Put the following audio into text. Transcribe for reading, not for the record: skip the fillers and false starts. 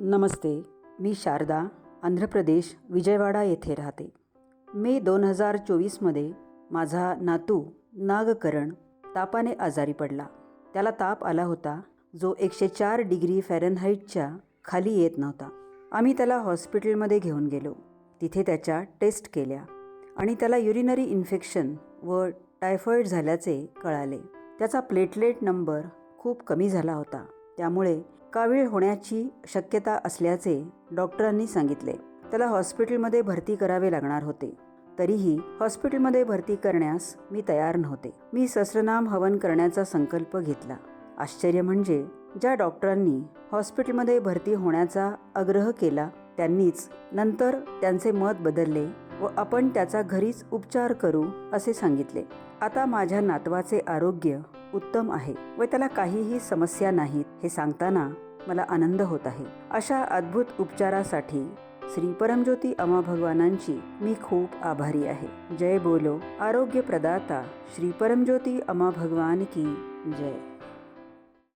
नमस्ते. मी शारदा, आंध्र प्रदेश, विजयवाडा येथे राहते. मे 2024मध्ये माझा नातू नागकरण तापाने आजारी पडला. त्याला ताप आला होता जो 104 डिग्री फॅरनहाईटच्या खाली येत नव्हता. आम्ही त्याला हॉस्पिटलमध्ये घेऊन गेलो. तिथे त्याच्या टेस्ट केल्या आणि त्याला युरिनरी इन्फेक्शन व टायफॉईड झाल्याचे कळाले. त्याचा प्लेटलेट नंबर खूप कमी झाला होता. त्यामुळे कावीळ होण्याची शक्यता असल्याचे डॉक्टरांनी सांगितले. त्याला हॉस्पिटलमध्ये भरती करावे लागणार होते. तरीही हॉस्पिटलमध्ये भरती करण्यास मी तयार नव्हते. मी सहस्त्रनाम हवन करण्याचा संकल्प घेतला. आश्चर्य म्हणजे ज्या डॉक्टरांनी हॉस्पिटलमध्ये भरती होण्याचा आग्रह केला त्यांनीच नंतर त्यांचे मत बदलले व आपण त्याचा घरीच उपचार करू असे सांगितले. आता माझ्या नातवाचे आरोग्य उत्तम आहे व त्याला काहीही समस्या नाहीत हे सांगताना मला आनंद होत आहे. अशा अद्भुत उपचारासाठी श्री परमज्योती अम्मा भगवानांची मी खूप आभारी आहे. जय बोलो आरोग्य प्रदाता श्री परमज्योती अम्मा भगवान की जय.